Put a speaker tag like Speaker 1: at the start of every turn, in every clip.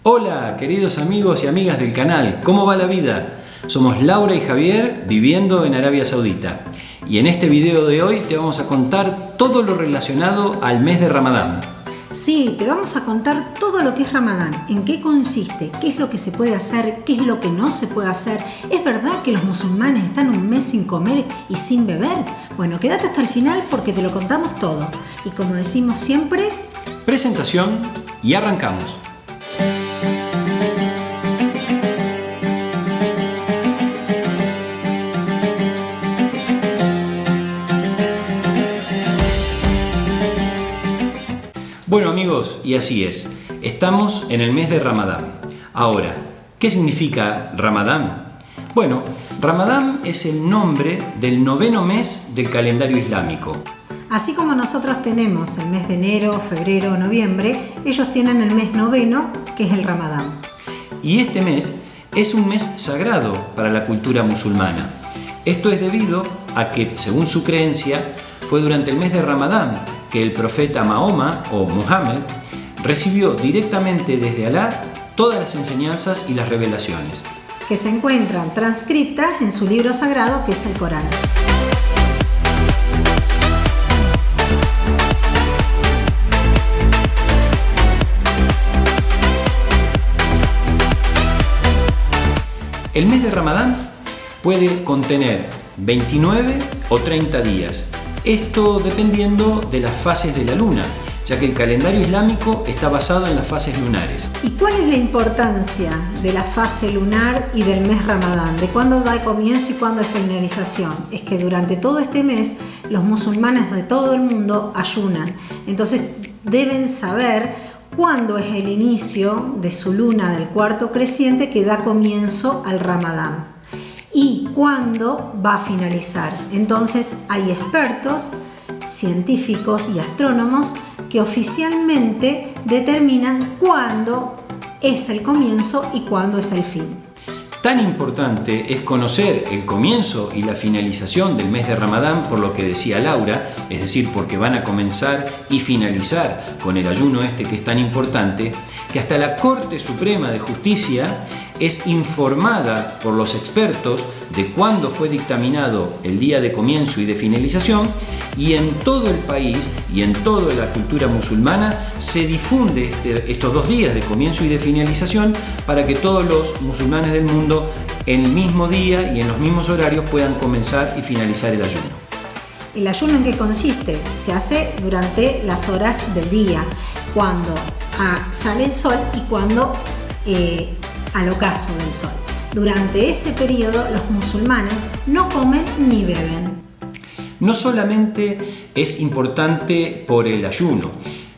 Speaker 1: Hola, queridos amigos y amigas del canal, ¿cómo va la vida? Somos Laura y Javier viviendo en Arabia Saudita y en este video de hoy te vamos a contar todo lo relacionado al mes de Ramadán.
Speaker 2: Sí, te vamos a contar todo lo que es Ramadán, en qué consiste, qué es lo que se puede hacer, qué es lo que no se puede hacer. ¿Es verdad que los musulmanes están un mes sin comer y sin beber? Bueno, quédate hasta el final porque te lo contamos todo. Y como decimos siempre,
Speaker 1: Presentación y arrancamos. Bueno amigos, y así es, estamos en el mes de Ramadán. Ahora, ¿qué significa Ramadán? Bueno, Ramadán es el nombre del 9º mes del calendario islámico.
Speaker 2: así como nosotros tenemos el mes de enero, febrero, noviembre, ellos tienen el mes noveno, que es el Ramadán.
Speaker 1: Y este mes es un mes sagrado para la cultura musulmana. Esto es debido a que, según su creencia, fue durante el mes de Ramadán que el profeta Mahoma o Muhammad recibió directamente desde Alá todas las enseñanzas y las revelaciones,
Speaker 2: que se encuentran transcriptas en su libro sagrado, que es el Corán.
Speaker 1: El mes de Ramadán puede contener 29 o 30 días. Esto dependiendo de las fases de la luna, ya que el calendario islámico está basado en las fases lunares.
Speaker 2: ¿Y cuál es la importancia de la fase lunar y del mes Ramadán? ¿De cuándo da comienzo y cuándo es finalización? Es que durante todo este mes los musulmanes de todo el mundo ayunan. Entonces deben saber cuándo es el inicio de su luna del cuarto creciente que da comienzo al Ramadán y cuándo va a finalizar. Entonces hay expertos, científicos y astrónomos que oficialmente determinan cuándo es el comienzo y cuándo es el fin.
Speaker 1: Tan importante es conocer el comienzo y la finalización del mes de Ramadán, por lo que decía Laura, es decir, porque van a comenzar y finalizar con el ayuno este que es tan importante, que hasta la Corte Suprema de Justicia es informada por los expertos de cuándo fue dictaminado el día de comienzo y de finalización, y en todo el país y en toda la cultura musulmana se difunde estos 2 días de comienzo y de finalización para que todos los musulmanes del mundo en el mismo día y en los mismos horarios puedan comenzar y finalizar el ayuno.
Speaker 2: ¿El ayuno en qué consiste? Se hace durante las horas del día, cuando sale el sol y cuando al ocaso del sol. Durante ese periodo los musulmanes no comen ni beben.
Speaker 1: No solamente es importante por el ayuno,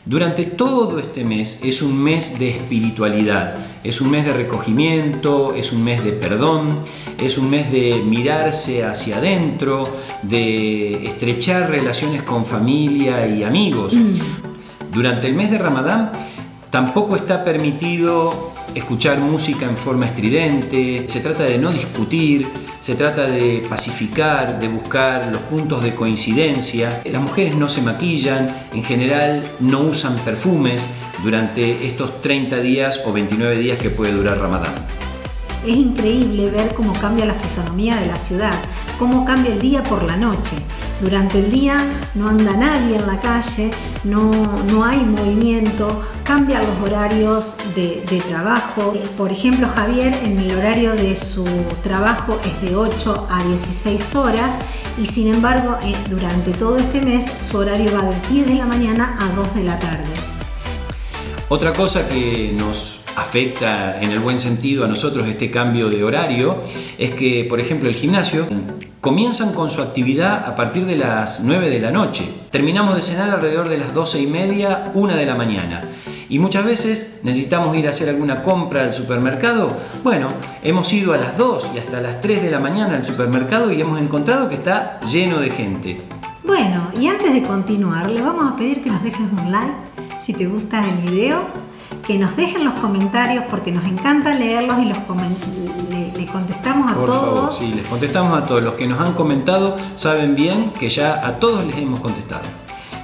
Speaker 1: durante todo este mes es un mes de espiritualidad, es un mes de recogimiento, es un mes de perdón, es un mes de mirarse hacia adentro, de estrechar relaciones con familia y amigos. Durante el mes de Ramadán tampoco está permitido escuchar música en forma estridente, se trata de no discutir, se trata de pacificar, de buscar los puntos de coincidencia. Las mujeres no se maquillan, en general no usan perfumes durante estos 30 días o 29 días que puede durar Ramadán.
Speaker 2: Es increíble ver cómo cambia la fisonomía de la ciudad, cómo cambia el día por la noche. Durante el día no anda nadie en la calle, no hay movimiento, cambian los horarios de trabajo. Por ejemplo, Javier en el horario de su trabajo es de 8 a 16 horas y sin embargo durante todo este mes su horario va de 10 de la mañana a 2 de la tarde.
Speaker 1: Otra cosa que nos afecta en el buen sentido a nosotros este cambio de horario es que, por ejemplo, el gimnasio comienzan con su actividad a partir de las 9 de la noche. Terminamos de cenar alrededor de las 12:30, 1 de la mañana. Y muchas veces necesitamos ir a hacer alguna compra al supermercado. Bueno, hemos ido a las 2 y hasta las 3 de la mañana al supermercado y hemos encontrado que está lleno de gente.
Speaker 2: Bueno, y antes de continuar, le vamos a pedir que nos dejes un like si te gusta el video, que nos dejen los comentarios porque nos encanta leerlos y le contestamos a
Speaker 1: todos. Por favor, sí, les contestamos a todos. Los que nos han comentado saben bien que ya a todos les hemos contestado.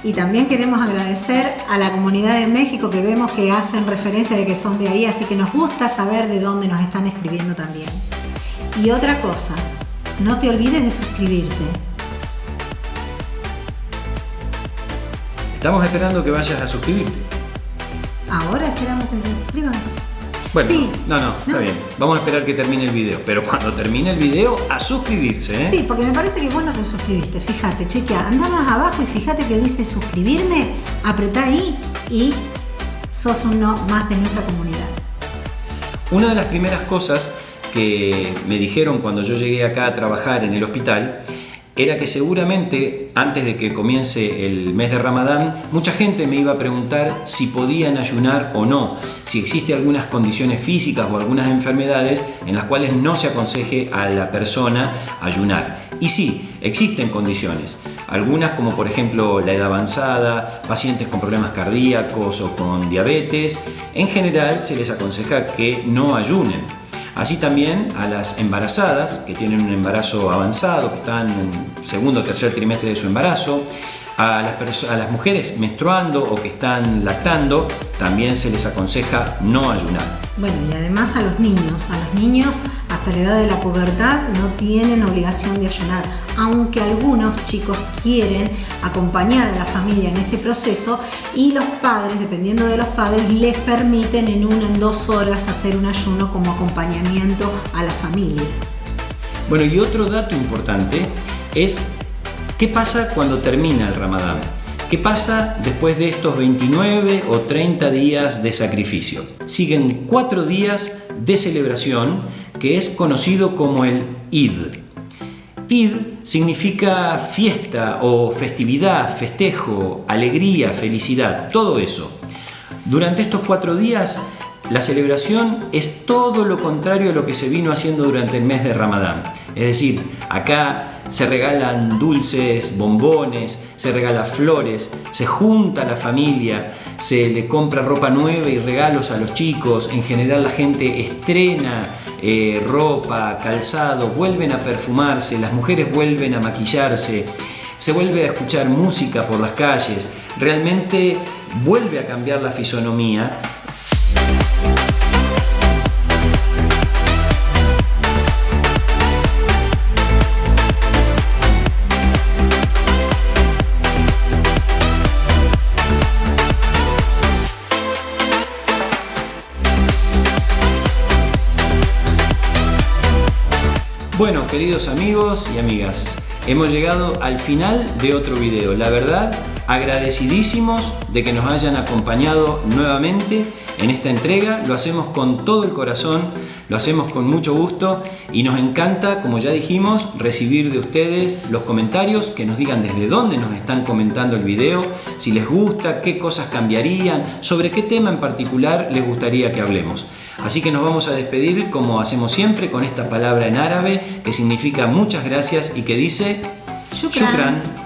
Speaker 2: Y también queremos agradecer a la comunidad de México, que vemos que hacen referencia de que son de ahí, así que nos gusta saber de dónde nos están escribiendo también. Y otra cosa, no te olvides de suscribirte.
Speaker 1: Estamos esperando que vayas a suscribirte.
Speaker 2: Ahora esperamos que se suscriban.
Speaker 1: Bueno,
Speaker 2: Sí.
Speaker 1: no, está bien. Vamos a esperar que termine el video. Pero cuando termine el video, a suscribirse, ¿eh?
Speaker 2: Sí, porque me parece que vos no te suscribiste. Fíjate, chequea, anda más abajo y fíjate que dice suscribirme, apretá ahí y sos uno más de nuestra comunidad.
Speaker 1: Una de las primeras cosas que me dijeron cuando yo llegué acá a trabajar en el hospital era que seguramente antes de que comience el mes de Ramadán, mucha gente me iba a preguntar si podían ayunar o no, si existe algunas condiciones físicas o algunas enfermedades en las cuales no se aconseje a la persona ayunar. Y sí, existen condiciones, algunas como por ejemplo la edad avanzada, pacientes con problemas cardíacos o con diabetes. En general se les aconseja que no ayunen. Así también a las embarazadas que tienen un embarazo avanzado, que están en segundo o tercer trimestre de su embarazo, a las mujeres menstruando o que están lactando, también se les aconseja no ayunar.
Speaker 2: Bueno, y además a los niños hasta la edad de la pubertad no tienen obligación de ayunar, aunque algunos chicos quieren acompañar a la familia en este proceso y los padres, dependiendo de los padres, les permiten en 1 o 2 horas hacer un ayuno como acompañamiento a la familia.
Speaker 1: Bueno, y otro dato importante es ¿qué pasa cuando termina el Ramadán? ¿Qué pasa después de estos 29 o 30 días de sacrificio? Siguen 4 días de celebración que es conocido como el Eid. Eid significa fiesta o festividad, festejo, alegría, felicidad, todo eso. Durante estos 4 días, la celebración es todo lo contrario a lo que se vino haciendo durante el mes de Ramadán. Es decir, acá se regalan dulces, bombones, se regala flores, se junta la familia, se le compra ropa nueva y regalos a los chicos. En general la gente estrena ropa, calzado, vuelven a perfumarse, las mujeres vuelven a maquillarse, se vuelve a escuchar música por las calles. Realmente vuelve a cambiar la fisonomía. Bueno, queridos amigos y amigas, hemos llegado al final de otro video. La verdad, agradecidísimos de que nos hayan acompañado nuevamente en esta entrega. Lo hacemos con todo el corazón, lo hacemos con mucho gusto y nos encanta, como ya dijimos, recibir de ustedes los comentarios, que nos digan desde dónde nos están comentando el video, si les gusta, qué cosas cambiarían, sobre qué tema en particular les gustaría que hablemos. Así que nos vamos a despedir como hacemos siempre con esta palabra en árabe que significa muchas gracias y que dice Shukran.